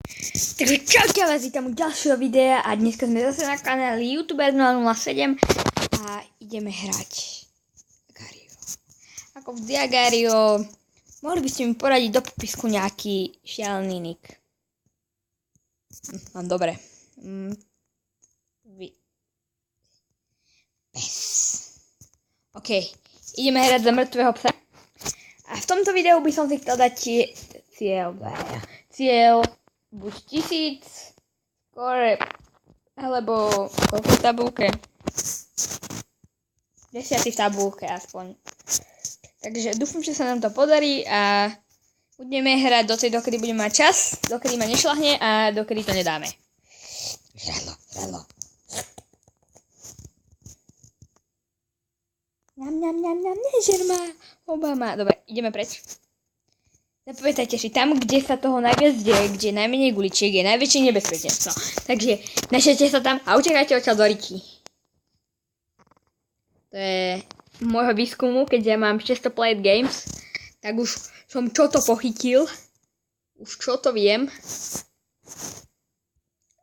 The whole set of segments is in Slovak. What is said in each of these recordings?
Takže čaute, vás vítam u ďalšieho videa a dneska sme zase na kanáli YouTuber 007 a ideme hrať Agario. Ako vždy Agario, mohli by ste mi poradiť do popisku nejaký šialený nick. Dobre. Pes. OK, ideme hrať za mŕtvého psa. A v tomto videu by som si chcel dať cieľ buď 1000 skore, alebo koľko v tabulke? 10 v tabulke aspoň. Takže dúfam, že sa nám to podarí a budeme hrať do tej, dokedy budeme mať čas, dokedy ma nešľahne a dokedy to nedáme. Žralo. Nežer ma, Obama. Dobre, ideme preč. Zapamätajte si, tam, kde sa toho najviac deje, kde je najmenej guličiek, je najväčšie nebezpečenstvo. Takže našete sa tam a utekajte odtiaľ do riti. To je môjho výskumu, keď ja mám 600 played games, tak už som čo to pochytil. Už čo to viem.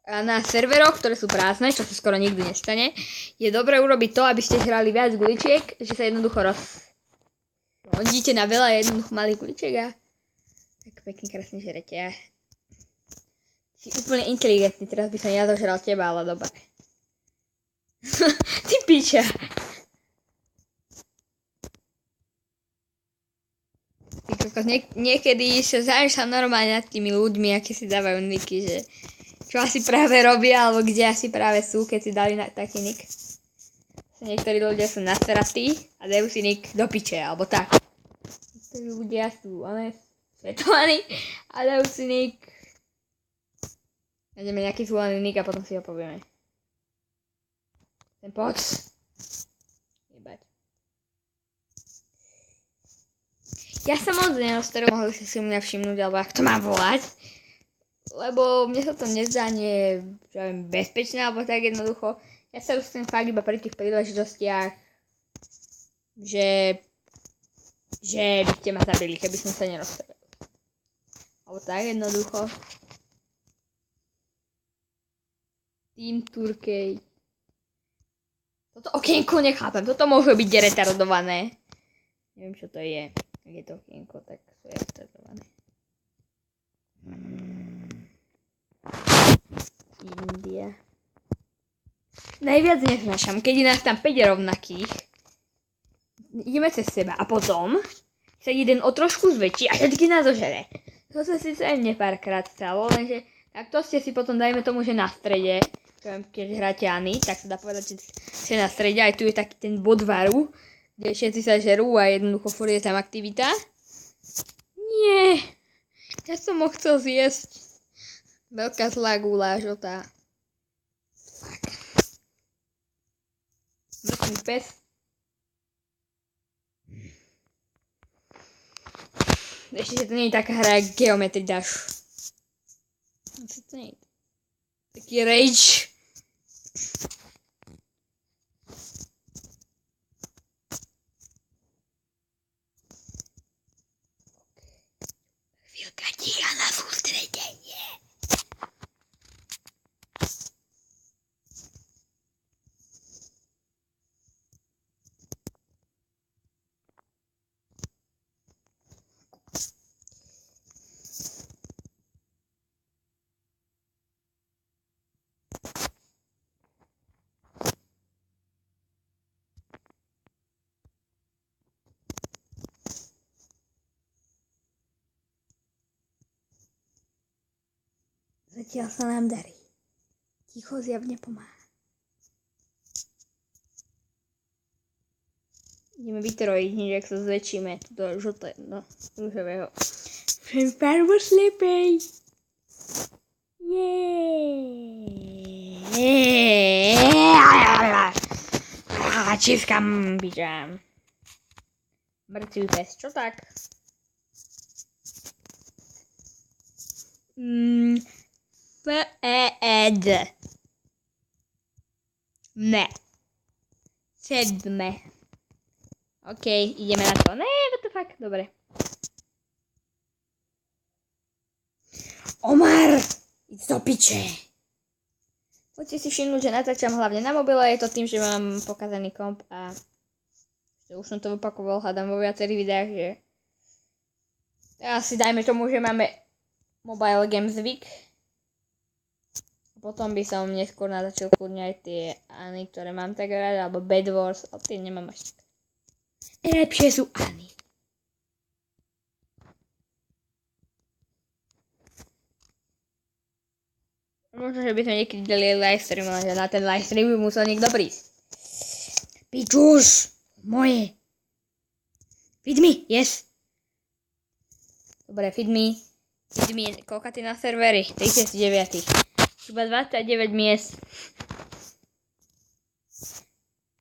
A na serveroch, ktoré sú prázdne, čo sa skoro nikdy nestane, je dobré urobiť to, aby ste hrali viac guličiek, že sa jednoducho hodíte na veľa jednoducho malých guličiek a tak pekne krásne žerete. Ja si úplne inteligentný, teraz by som ja dožral teba, ale dobre. Ty piča. Ty kokos, niekedy sa zamýšľam normálne nad tými ľuďmi, aké si dávajú nicky, že čo asi práve robia, alebo kde asi práve sú, keď si dali taký nick. Niektorí ľudia sú nasratí a dajú si nick do piče, alebo tak. Niektorí ľudia sú, svetovaní a dajú si nick. Nájdeme nejaký zvolený nick a potom si ho povieme. Ten poď. Jebať. Ja sa moc neostaru, mohli si mňa všimnúť, alebo ak to mám volať. Lebo mne sa to nezdá bezpečné, alebo tak jednoducho. Ja sa dostanem fakt iba pri tých príležitostiach, že by ste ma zabili, keby som sa nerozstavil. Alebo tak jednoducho. Team Turkey. Toto okienko nechápem. Toto môže byť retardované. Neviem, čo to je. Ak je to okienko, tak to je retardované. India. Najviac neznášam, keď je nás tam 5 rovnakých. Ideme cez seba a potom sa jeden o trošku zväčší a všetky nás ožere. To sa síce aj mne párkrát stalo, lenže takto ste si potom, dajme tomu, že na strede, keď hráte Ani, tak sa dá povedať, že ste na strede, aj tu je taký ten bod varu, kde všetci sa žerú a jednoducho furt je tam aktivita. Nie, ja som ho chcel zjesť. Veľká zlá guláš, žltá. Mŕtvý pes. Ešte, že to nie je taká hra, jak Geometry Dash. To nie je taký rage. Chvíľka ticha na sústredenie. Zatiaľ sa nám darí. Ticho zjavne pomáha. Ideme vytrojiť, ak sa zväčšíme do žltého, rúžového. Farbo slepej. Čiskam, byžám. Mŕtvý pes, čo tak? F-E-E-D. Ne. 7. OK, ideme na to. Ne, what the fuck, dobre. Omar! Íď do piče. Poďte si všimnúť, že natáčam hlavne na mobile, je to tým, že mám pokazaný komp a už som to opakoval, hádam vo viacerých videách, že asi dajme tomu, že máme mobile game zvyk. Potom by som neskôr natáčal kľudne aj tie Any, ktoré mám tak rád, alebo Bed Wars, ale tie nemám až tak. Najlepšie sú Any. Možno, že by sme niekedy dali livestream, ale na ten livestream by musel niekto prísť. Pičuš! Moje! Feed me, yes! Dobre, feed me. Feed me, koľka ty na serveri? 39. Iba 29 miest.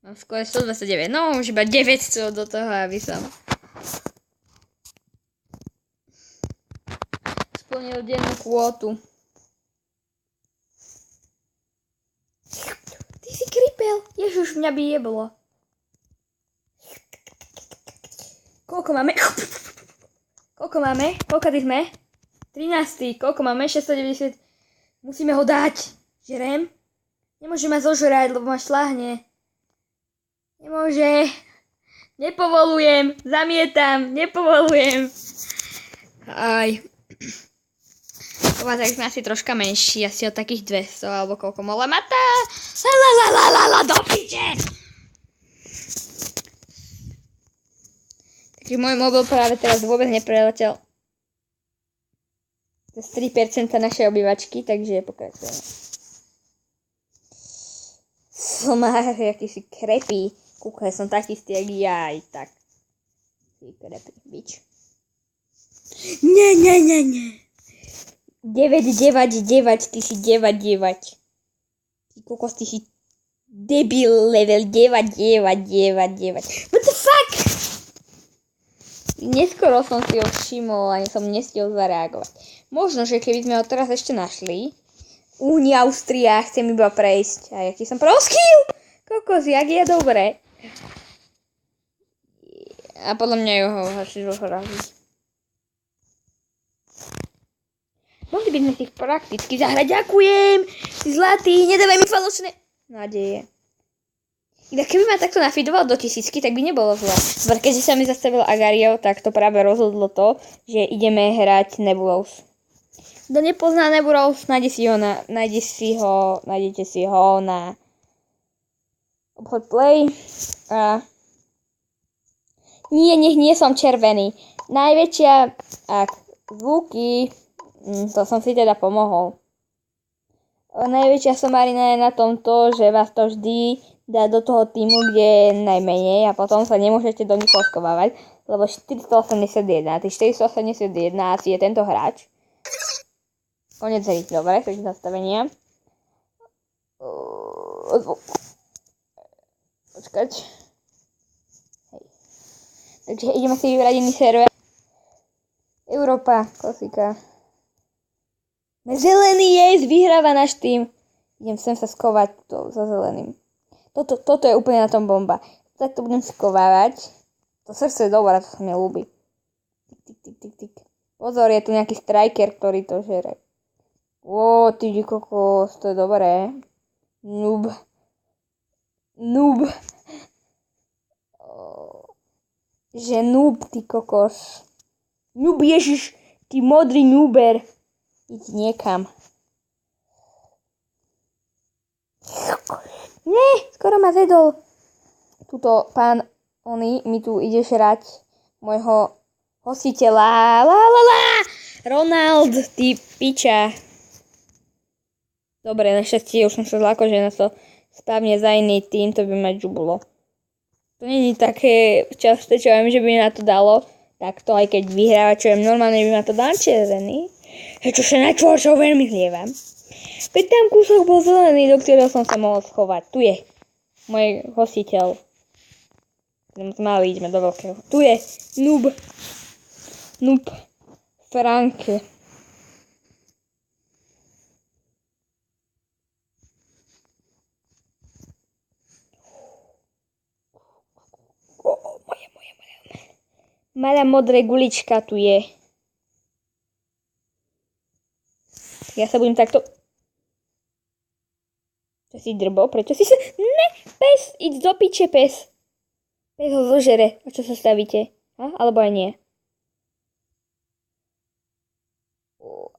Mám skôr 129. No, už iba 900 do toho, aby som splnil dennú kvótu. Ty si kripel. Ježiš, mňa by jeblo. Koľko máme? Koľko máme? Koľko ty sme? 13. Koľko máme? 690. Musíme ho dať. Žerem? Nemôže ma zožrať, lebo ma šľahne. Nemôže. Nepovolujem. Zamietam. Nepovolujem. Aj. Tak sme asi troška menší. Asi o takých 200 alebo koľko mohla mata. Do piče. Takže môj mobil práve teraz vôbec nepreletel z 3% našej obývačky, takže pokračujeme. Somár, jaký si krepí. Kúkaj, som taký istý, jak ja aj tak. Si krepí, bič. Nie. 9, ty si 9. Ty kokos, ty si debil level 9. What the fuck? Neskoro som si ho všimol, ani som nestihol zareagovať. Možno, že keby sme ho teraz ešte našli. Únia, Austria, chcem iba prejsť. A jaký som proskill? Kokos, jak je dobre. A podľa mňa ho asi zohrazí. Mohli by sme si ich prakticky zahrať. Ďakujem! Si zlatý, nedávaj mi falošné nádeje. Inak keby ma takto nafidoval do 1000, tak by nebolo zle. Keďže sa mi zastavil Agario, tak to práve rozhodlo to, že ideme hrať Nebulous. Kto nepozná Nebulous, nájdete si ho na obchod Play. A nie som červený. Najväčšia zvuky, to som si teda pomohol. Najväčšia somarina je na tom to, že vás to vždy dá do toho týmu, kde je najmenej a potom sa nemôžete do nich poskovávať, lebo 481, a tých 481 asi je tento hráč. Konec hry, dobre, takže zastavenia. Počkať. Hej. Takže ideme si vybrať iný server. Európa, klasika. Zelený jest, vyhráva náš tým. Idem sem sa skovať za zeleným. Toto je úplne na tom bomba. Tak to budem skovávať. To srdce je dobré, to sa mi ľúbi. Tik. Pozor, je tu nejaký striker, ktorý to žere. Ty kokos, to je dobré. Noob. Že noob, ty kokos. Noob, ježiš, ty modrý noober. Íď niekam. Nie, skoro ma zjedol. Tuto pán Oni mi tu ide žrať môjho hostiteľa. Ronald, ty piča. Dobre, našťastie už som sa zlákol, že na to správne za iný tým, to by ma žublo. To nie je také časté, čo viem, že by mi na to dalo. Tak to aj keď vyhráva, čo viem, normálne by ma to dal červený. Čo sa na čo veľmi hnievam. Veď tam kúsok bol zelený, do ktorého som sa mohol schovať. Tu je môj hostiteľ. Malý, ideme do veľkého. Tu je Noob. Franke. Moja. Malá modrá gulička tu je. Ja sa budem takto... Čo si drbo? Prečo si sa... Ne, pes! Idď do piče, pes! Pes ho zožere. A čo sa stavíte? Alebo aj nie?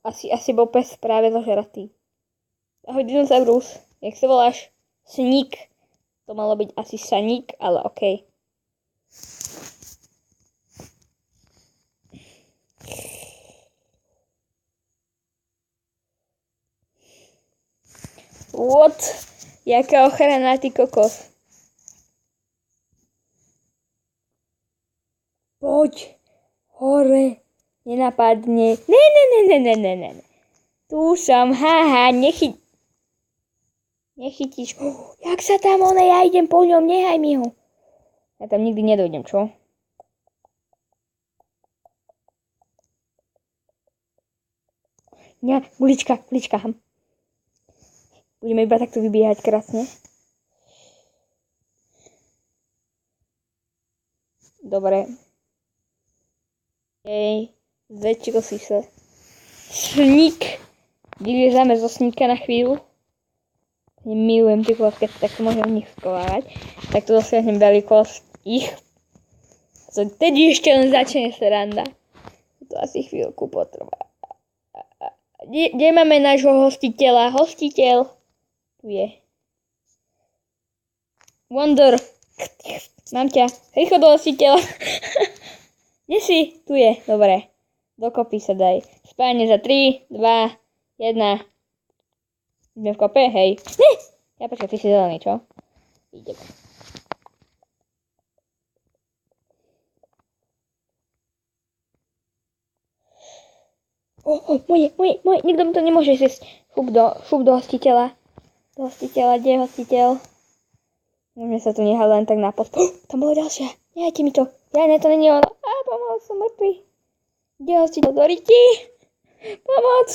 Asi bol pes práve zožeratý. Ahoj, dinosaurus. Jak sa voláš? Sník. To malo byť asi Saník, ale okej. What? Jaká ochrana, ty kokos. Poď. Hore. Nenapadne. Ne. Tu som, haha, nechytíš. Jak sa tam ja idem po ňom, nehaj mi ho. Ja tam nikdy nedojdem, čo? Ne, gulička. Budeme iba takto vybiehať krásne. Dobre. Zväčšil si sa. Sník. Vyliezame zo sníka na chvíľu. Milujem ty keď takto môžem v nich skovávať. Tak tu dosiahnem veľkosť ich. Tedy ešte len začne sranda. To asi chvíľku potrvá. Kde máme nášho hostiteľa? Hostiteľ. Tu je. Wonder. Mám ťa. Rýchlo do hostiteľa. Kde si? Tu je. Dobre. Dokopy sa daj. Spájanie za 3, 2, 1. Ideme v kope? Hej. Ne! Ja počkaj, ty si zelený, čo? Ideme. Moje. Nikto mi to nemôže zjesť. Šup do hostiteľa. Do hostiteľa, kde je hostiteľ? Môžeme sa tu nehať len tak na post. Tam bola ďalšia. Nehajte mi to. Ne, to není ono. Pomoc, som mŕtvy. Kde je hostiteľ? Doriti? Pomoc.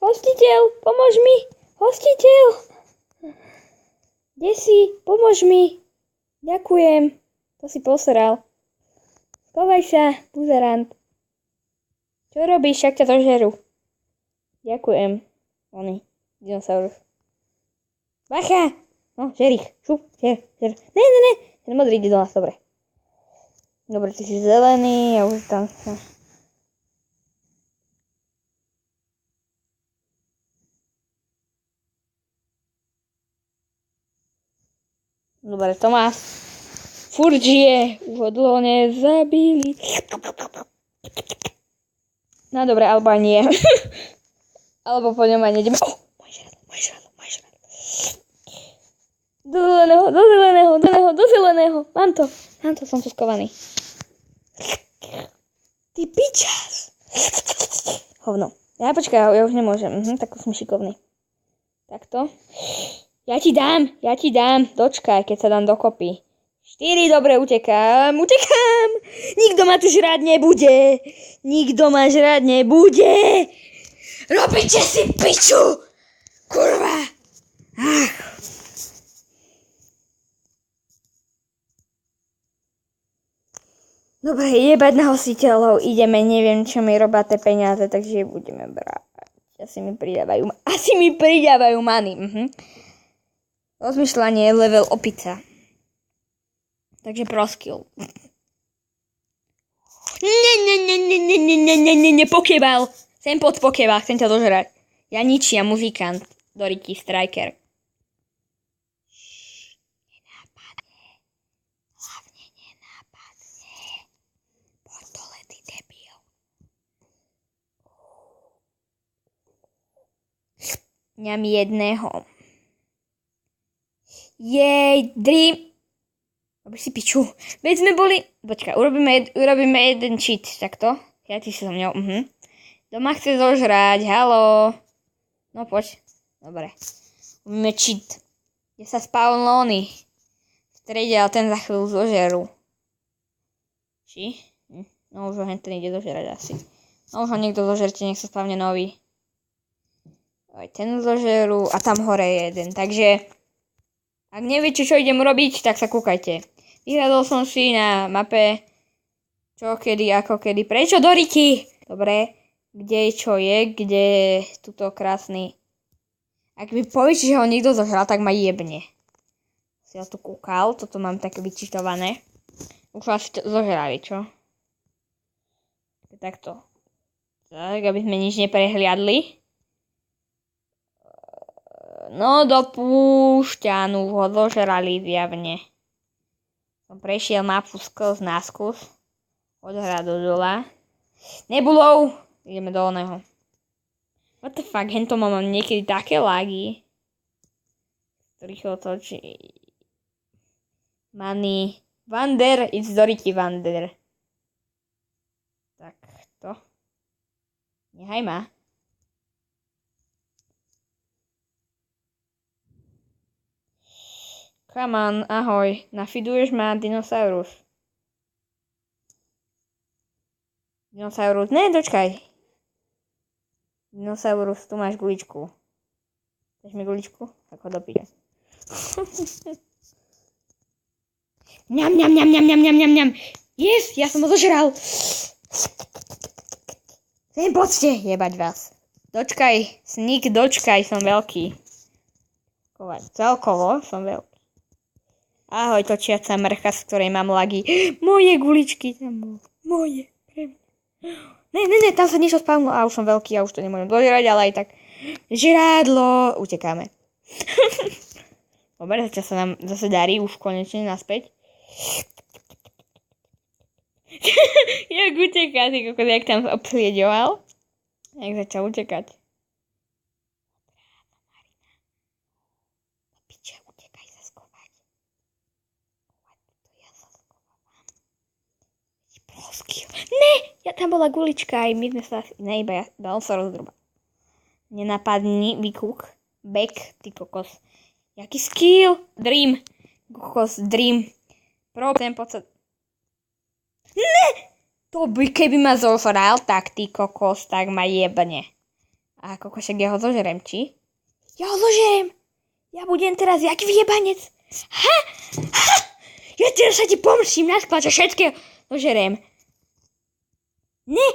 Hostiteľ, pomôž mi. Hostiteľ. Kde si? Pomôž mi. Ďakujem. To si poseral. Skovaj sa, buzerant. Čo robíš, však ťa zožerú? Ďakujem. Oni, dinosaurus. Bacha! No, žer ich. Šup, žer. Ne. Ten modrý ide do nás, dobre. Dobre, ty si zelený a už tam sa... Dobre, Tomás. Furt žije. Už ho dlho nezabili. No dobre, alebo aj nie. Alebo po ňom aj nejdeme. Moje žradlo. Do zeleného. Mám to, som tu skovaný. Ty pičas. Hovno. Ja počkaj, ja už nemôžem. Tak som šikovný. Takto. Ja ti dám. Dočkaj, keď sa dám dokopy. 4, dobre, utekám. Nikto ma tu žrať nebude. Robíte si piču. Kurva. Ach. Dobre, jebať na hostiteľov. Ideme, neviem, čo mi robá tie peniaze, takže budeme brať. Asi mi pridávajú money. Rozmýšľanie je level opica. Takže proskill. Ne, pokebal. Sem pod pokebal, chcem ťa dožrať. Ja ničia muzikant. Doriti Striker. Nenápadne. Hlavne nenápadne. Poď dole, ty debil. Ňam jedného. Jej, Dream. Robíš si piču. Veď sme boli... Počkaj, urobíme jeden cheat, takto. Ja ti si so mňou, Doma chce zožrať, haló. No poď. Dobre. Urobíme cheat. Kde sa spawnlóny. V strede, ale ten za chvíľu zožerú. Či? No už ho ten ide zožerať asi. No už ho niekto zožerte, nech sa spavne nový. Aj ten zožerú a tam hore je jeden, takže... Ak neviete, čo idem robiť, tak sa kúkajte. Vyhľadol som si na mape čo, kedy, ako, kedy. Prečo, Doriti? Dobre. kde čo je, kde je tuto krásny. Ak mi povieš, že ho niekto zožral, tak ma jebne. Si ja tu kúkal, toto mám také vyčitované. Už asi zožrali, čo? Takto. Tak, aby sme nič neprehliadli. No, do púšťanu ho zožrali zjavne. Som prešiel mapu skos na skús. Od hra do dola. Nebulov! Ideme do oného. What the fuck, hento mám niekedy také lagy. Ktorých otočí. Money. Wander, it's Doriti Wander. Tak, to. Nehaj ma. Come on, ahoj. Nafiduješ ma, dinosaurus. Dinosaurus, ne, dočkaj. Dinosaurus, tu máš guličku. Dáš mi guličku? Tak ho dopíš. Ňam, ňam, ňam, ňam, ňam, ňam, ňam, ňam. Yes, ja som ho zožral. Sem poďte, jebať vás. Dočkaj, sník, dočkaj, som veľký. Celkovo som veľký. Ahoj, točiaca mrcha, z ktorej mám lagy. Moje guličky tam bol. Moje. Ne, tam sa niečo spavnulo. A už som veľký, ja už to nemôžem dožerať, ale aj tak. Žrádlo. Utekáme. Dobre, čo sa nám zase darí už konečne naspäť. Jak uteká, ty kokos, jak tam obslieďoval. Jak začal utekať. Piče, utekaj sa skovať. Ja sa skovávam. Ne, ja tam bola gulička, aj my sme sa asi... Ne, iba ja, on sa rozdrúba. Nenapadni, vykúk. Back, ty kokos. Jaký skill? Dream. Kokos, dream. Problém, poď sa... Ne! To by, keby ma zožral, tak ty kokos, tak ma jebne. A kokosek, ja ho zožerem, či? Ja ho zožerem! Ja budem teraz jak vyjebanec. Ha! Ha! Ja teraz sa ti pomstím na skláče, všetkého zožerem. Ne!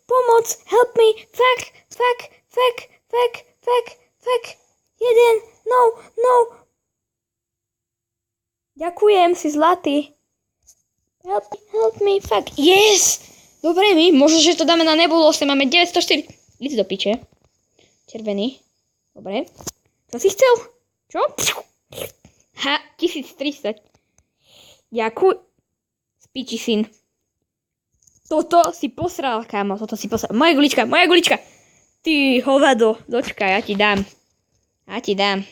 Pomoc! Help me! Fuck! Jeden! No! Ďakujem, si zlatý. Help me, fuck. Yes! Dobre mi, možno, že to dáme na nebulose. Máme 904. Íď do piče. Červený. Dobre. Čo si chcel? Čo? Ha, 1300. Ďakuj. Spíči syn. Toto si posral, kámo. Moja gulička. Ty hovado. Dočkaj, ja ti dám.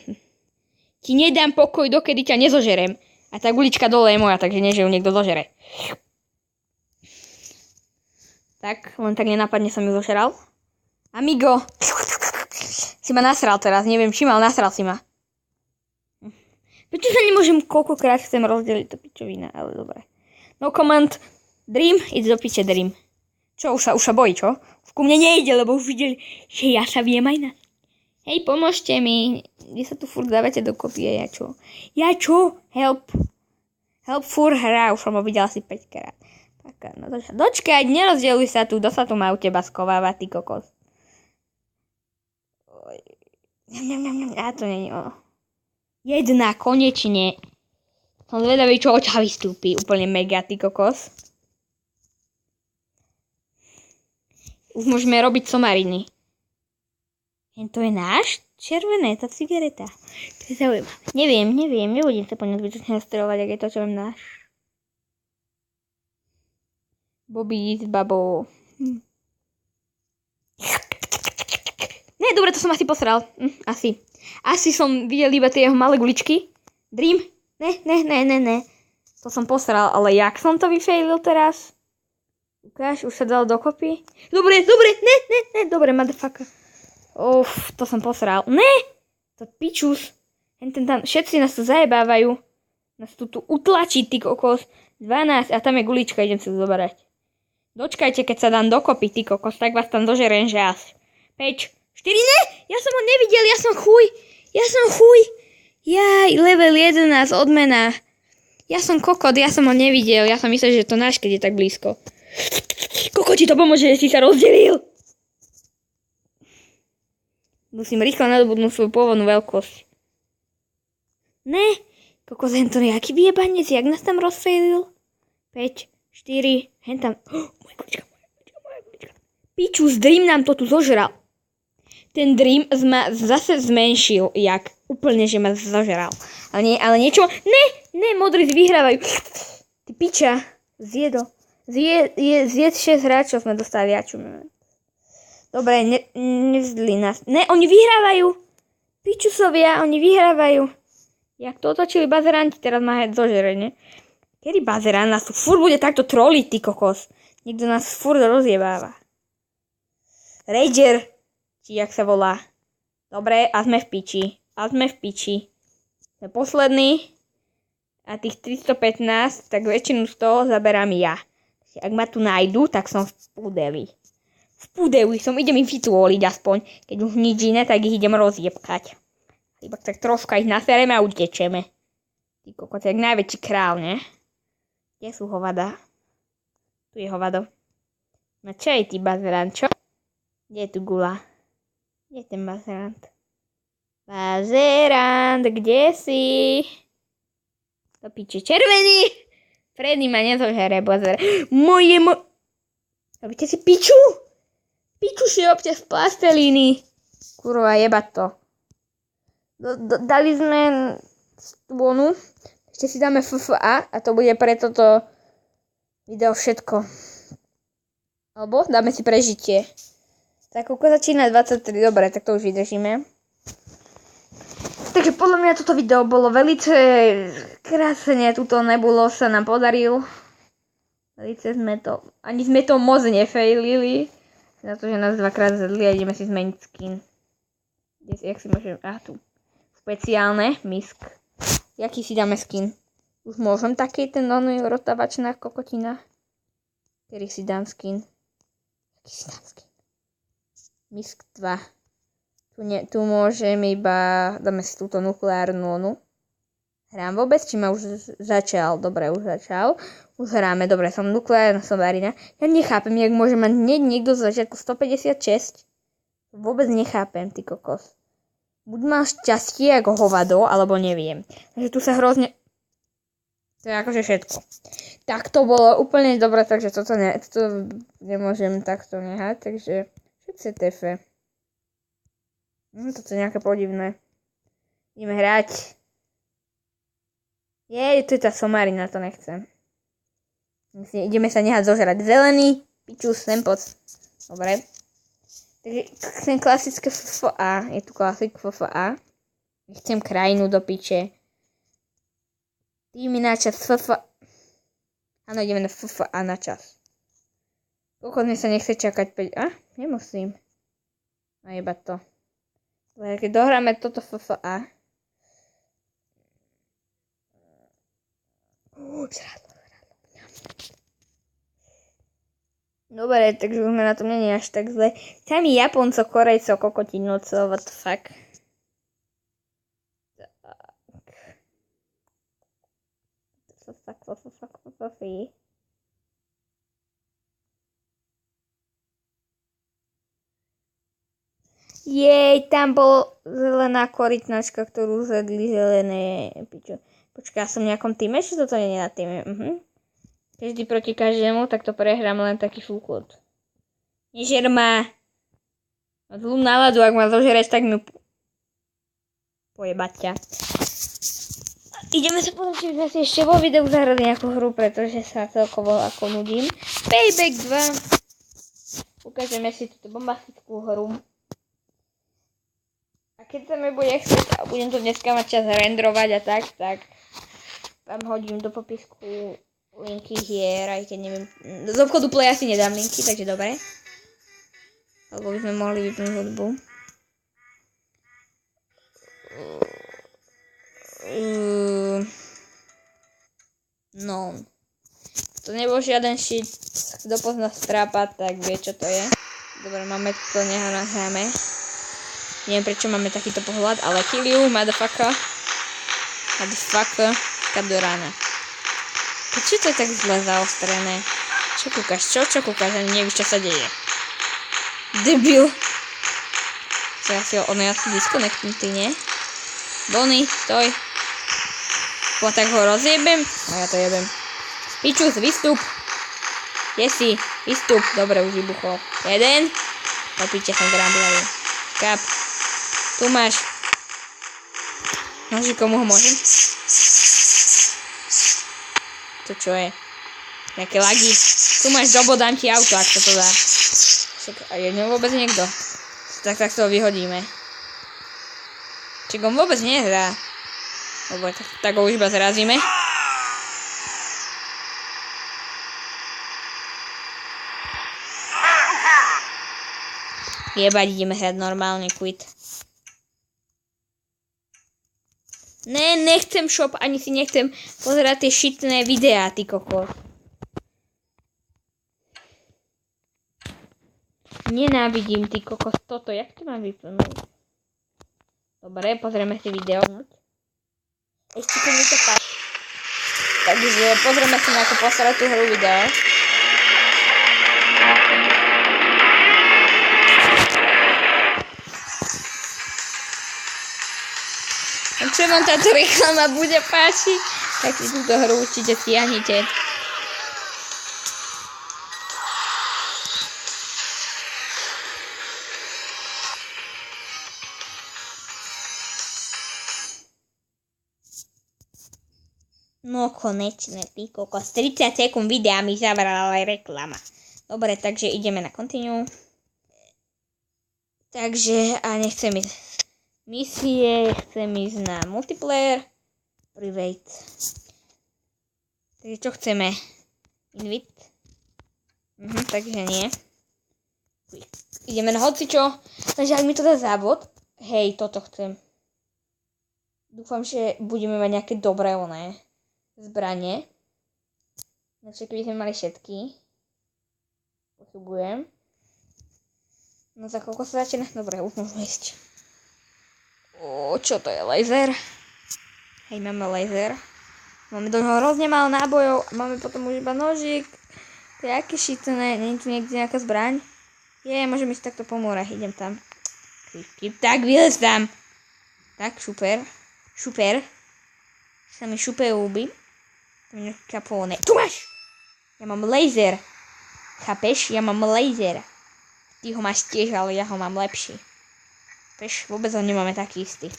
Ti nedám pokoj, dokedy ťa nezožerem. A tá gulička dole je moja, takže nie, že ju niekto zožere. Tak, len tak nenápadne som ju zožeral. Amigo. Si ma nasral teraz, neviem čím, ale nasral si ma. Prečo sa nemôžem, koľkokrát chcem rozdeliť to pičovina, ale dobre. No command. Dream, idź do piče, Dream. Čo, už sa bojí, čo? Už ku mne nejde, lebo už videli, že ja sa viem aj na... Hej, pomôžte mi. Kde sa tu furt dávate dokopy, ja čo? Ja čo? Help. Help furt hra, už som ho videl asi 5 krát. Tak, no dočkať, nerozdeluj sa tu, kto sa tu má u teba skovávať, ty kokos. A to nie je ono. Jedna, konečne. Som zvedavý, čo od ťa vystúpi. Úplne mega, ty kokos. Už môžeme robiť somariny. To je náš? Červené, tá cigareta. To je zaujímavé. Neviem, nebudem sa po ňom zbytočne nastrovať, ak je to, čo viem náš. Bobby s babou. Ne, dobre, to som asi posral. Asi. Asi som videl iba tie jeho malé guličky. Dream? Ne. To som posral, ale jak som to vyfailil teraz? Ukáž, už sa dal dokopy. Dobre, ne. Dobre, motherfucker. To som posral. Ne! To pičus. Všetci nás tu zajebávajú. Nás tu utlačí, ty kokos. 12 a tam je gulička, idem si ju zoberať. Dočkajte, keď sa dám dokopy, ty kokos, tak vás tam dožerem, že asi. 5, 4, ne! Ja som ho nevidel, ja som chuj. Jaj, level 11, odmena. Ja som kokot, ja som ho nevidel. Ja som myslel, že to náš, keď je tak blízko. Koko, ti to pomôže, že si sa rozdelil. Musím rýchlo nadobudnúť svoju pôvodnú veľkosť. Ne, kokos, hen to nejaký vyjebanec, jak nás tam rozstrelil? 5, 4, hen tam. Moja kulička. Piču, z Dream nám to tu zožral. Ten Dream ma zase zmenšil, jak úplne, že ma zožral. Ale niečo. Ne, modrí vyhrávajú. Ty piča, zjedol. Zjed 6 hráčov sme dostali, ja čujem. Dobre, nevzdli nás. Ne, oni vyhrávajú. Pičusovia, oni vyhrávajú. Jak to otočili bazeranti, teraz má head zožere, ne? Kedy bazerán nás tu furt bude takto troliť, ty kokos? Niekto nás furt rozjebáva. Rager, či jak sa volá. Dobre, a sme v piči. Sme poslední. A tých 315, tak väčšinu z toho zaberám ja. Ak ma tu nájdu, tak som v púdeli som, idem im fituoliť aspoň. Keď už nič iné, tak ich idem rozjebkať. Iba tak troška ich nasereme a utečeme. Ty kokot, jak najväčší král, ne? Kde sú hovada? Tu je hovado. No čo je ty bazerant, čo? Kde je tu gula? Kde je ten bazerant? Bazerant, kde si? To piče červený! Freddy ma nezožere, bazerant. Robíte si piču? Piču si robte z plastelíny. Kurva, jeba to. Dali sme stônu. Ešte si dáme FFA a to bude pre toto video všetko. Alebo dáme si prežitie. Tak ako začína 23, dobre, tak to už vydržíme. Takže podľa mňa toto video bolo velice krásne. Tuto nebulo sa nám podaril. Velice sme to, ani sme to moc nefailili. Za to, že nás dvakrát zedli a ideme si zmeniť skin. Jak si môžem, tu. Speciálne, misk. Jaký si dáme skin? Už môžem taký ten rotávačná kokotina? Ktorý si dám skin? Jaký si dám skin? Misk 2. Tu môžem iba, dáme si túto nukleárnu onu. Hrám vôbec, či ma už začal? Dobre, už začal. Už hráme, dobre, som nukleárna somarina. Ja nechápem, jak môže mať hneď niekto z začiatku 156. Vôbec nechápem, ty kokos. Buď mal šťastie ako hovado, alebo neviem. Takže tu sa hrozne... To je akože všetko. Tak to bolo úplne dobre, takže toto nemôžem takto nehať, takže všetci tefe. Toto je nejaké podivné. Ideme hrať. Tu je tá somarina, to nechcem. Ideme sa nehať zožrať. Zelený, piču, sem poď. Dobre. Takže chcem klasické FFA. Je tu klasik FFA. Chcem krajinu do piče. Týmy na čas FFA. Áno, ideme na FFA na čas. Koľko mi sa nechce čakať 5... nemusím. No jeba to. Keď dohráme toto FFA. Zradlo. Dobre, takže už na tom nie je až tak zle. Tam je Japonco, Korejco, Kokotinúco, what the fuck. Tak. Jej, tam bol zelená korytnačka, ktorú zjedli zelené pičo. Počkaj, ja som v nejakom týme, či toto nie je na týme? Každý proti každému, tak to prehrám len taký fúkot. Nežer ma. Zlú náladu, ak ma zožereš, tak mi pojebať ťa. Ideme sa potom, či sme si ešte vo videu zahrali nejakú hru, pretože sa celkovo ako nudím. Payback 2. Ukážeme si túto bombastickú hru. A keď sa mi bude chcieť, a budem to dneska mať čas rendrovať a tak vám hodím do popisku linky hier, aj keď neviem, z obchodu Play asi nedám linky, takže dobre. Alebo by sme mohli vypnúť hudbu. No. To nebol žiaden shit. Kto pozná Strapa, tak vie, čo to je. Dobre, máme to, nehráme. Neviem, prečo máme takýto pohľad, ale kill you, motherfucker. Motherfucker, do rána. Prečo to je tak zle zaostrené? Čo kúkaš? Čo kúkaš? Ani nevíš, čo sa deje. Debil. On je asi disconnectnutý, nie? Bonnie, stoj. Tak ho rozjebem? A ja to jebem. Pičus, vystup. Kde si? Vystup. Dobre, už vybuchol. Jeden. Do piče som gramblavil. Kap. Tu máš. Noži, komu ho môžem? To čo je? Nejaké lagy. Tu máš dobo, dám ti auto, ak to dá. A je vôbec niekto. Tak to vyhodíme. Čiže on vôbec nehrá. Lebo tak ho už iba zrazíme. Jebať, ideme hrať normálne, quit. Ne, nechcem shop, ani si nechcem pozerať tie šitné videá, ty kokos. Nenávidím, ty kokos, toto, jak to mám vyplnúť? Dobre, pozrieme si video. Ešte keď mi to páči. Takže pozrieme si nejakú poslednú hru video. Ak sa vám táto reklama bude páčiť, tak si túto hru určite stiahnite. No konečne, ty kokos. 30 sekúnd videa mi zavrala aj reklama. Dobre, takže ideme na continue. Takže, a nechcem ísť misie, chcem ísť na multiplayer. Private. Takže čo chceme? Invite? Takže nie. Ideme na hocičo. Takže ak mi to dá závod. Hej, toto chcem. Dúfam, že budeme mať nejaké dobré zbranie. Takže keby sme mali všetky. Potrebujem. No za koľko sa začína? Dobre, už môžeme ísť. Čo to je? Laser? Hej, máme laser. Máme do neho hrozne málo nábojov. Máme potom už iba nožík. To je aké šitné. Nie je tu niekde nejaká zbraň? Môžem ísť takto po more. Idem tam. Tak, vylez tam. Tak, super. Super. Sa mi šupe úby. Capone. Tu máš! Ja mám laser. Chápeš? Ja mám laser. Ty ho máš tiež, ale ja ho mám lepší. Chápeš? Vôbec ho nemáme taký istý.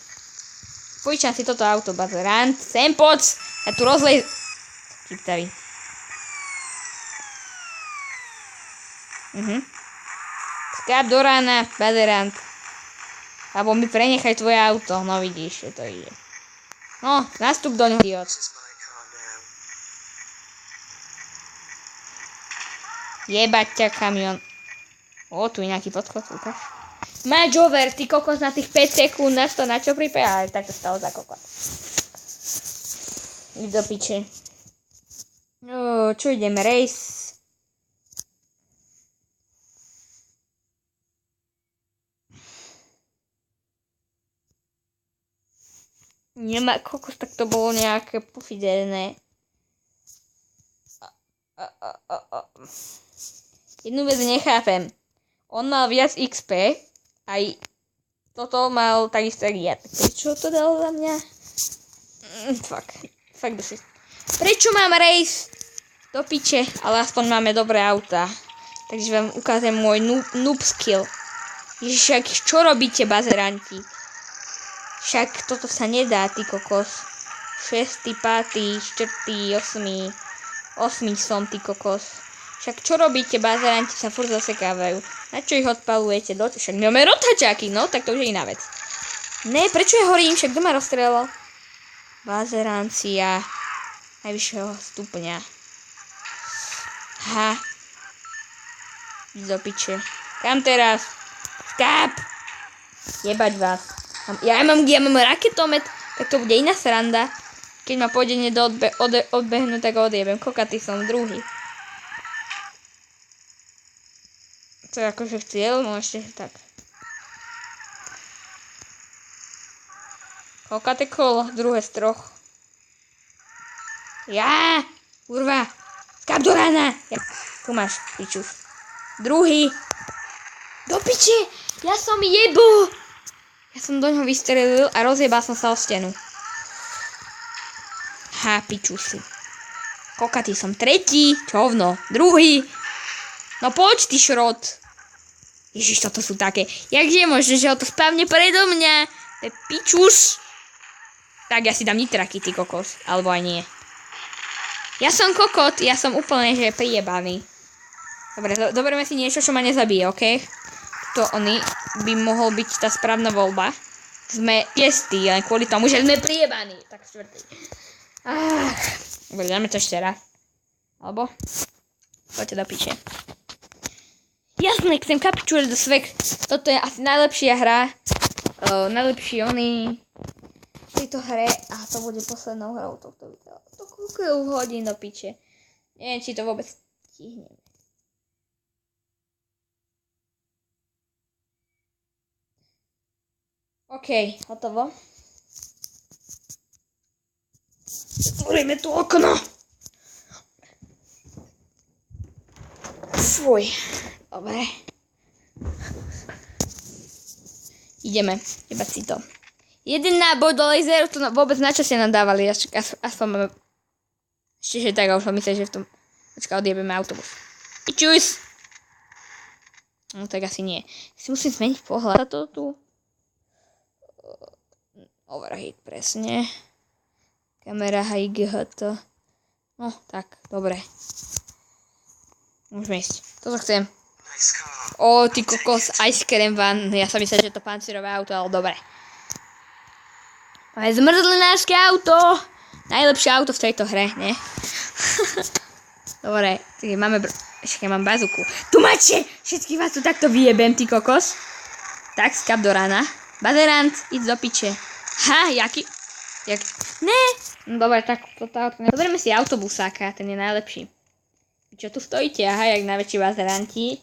Požičam si toto auto, bazerant. Sem poď! Ja tu rozlej... Kiptavý. Skáp do rána, bazerant. Alebo mi prenechaj tvoje auto. No vidíš, že to ide. No, nastup do ňoho, idiot. Jebať ťa, kamion. Tu je nejaký podchod, ukáž. Match over, ty kokos na tých 5 sekúnd, na čo pripája, ale tak to stalo za kokos. Idď do piče. Čo ideme, race? Nemá kokos, tak to bolo nejaké pofidelné. Jednu vec nechápem. On mal viac XP, aj toto mal takisto jak ja. Prečo to dalo za mňa? Fakt došli. Prečo mám race? Do piče, ale aspoň máme dobré auta. Takže vám ukážem môj noob skill. Však čo robíte, bazeranti? Však toto sa nedá, ty kokos. 6., 5., 4., 8. som, ty kokos. Však čo robíte, bazeranti sa furt zasekávajú. Na čo ich odpalujete? Však máme rotačáky, no, tak to už je iná vec. Ne, prečo ja horím? Však kto ma rozstrelal? Bazerancia najvyššieho stupňa. Do piče. Kam teraz? Skáp! Jebať vás. Ja mám raketomet, tak to bude iná sranda. Keď ma pôjde odbehnúť, tak odjebem. Kokatý som druhý. To je akože cieľ, no ešte tak. Koľkaté kolo, druhé z 3. Kurva. Skáp do rána. Tu máš, piču. Druhý. Do piče. Ja som jebo. Ja som do ňoho vystrelil a rozjebal som sa o stenu. Ha, piču si. Kokatý som tretí. Čovno. Druhý. No poď, ty šrot. Ježiš, toto sú také. Jakže je možné, že ho to spávne predo mňa? To je pičus. Tak ja si dám nitraky, ty kokos. Alebo aj nie. Ja som kokot, ja som úplne, že prijebaný. Dobre, doberme si niečo, čo ma nezabije, okej? To oni by mohol byť tá správna voľba. Sme piestí, len kvôli tomu, že sme prijebaní. Tak štvrtý. Dobre, dáme to ešte raz. Alebo? Poďte do piče. Jasné, chcem Capture the Flag. Toto je asi najlepšia hra. Najlepší oný v tejto hre. A to bude poslednou hrou tohto videa. To koľko hodín do piče. Neviem, či to vôbec stihnem. OK, hotovo. Zatvoríme tu okno. Fuj. Dobre. Ideme. Iba si to. Jeden náboj do laseru, to vôbec na čo ste nadávali. Aspoň máme... Ešte, že tak, už som myslel, že v tom... Počka, odjebeme autobus. Čus! No tak asi nie. Si musím zmeniť pohľad. To tu... Overheat, presne. Kamera HIGHT. No, tak, dobre. Môžeme ísť. Toto chcem. Ty kokos, ice cream van. Ja som myslel, že to pancírové auto, ale dobre. Máme zmrzlinárske auto. Najlepšie auto v tejto hre, ne? Dobre, tak máme... Ešte mám bazuku. Tu máte! Všetkých vás tu takto vyjebem, ty kokos. Tak, skap do rána. Bazerant, íď do piče. Ha, jaký... Ne! No dobre, tak toto auto... Zoberieme si autobusáka, ten je najlepší. Čo tu stojíte? Aha, jak najväčší bazeranti.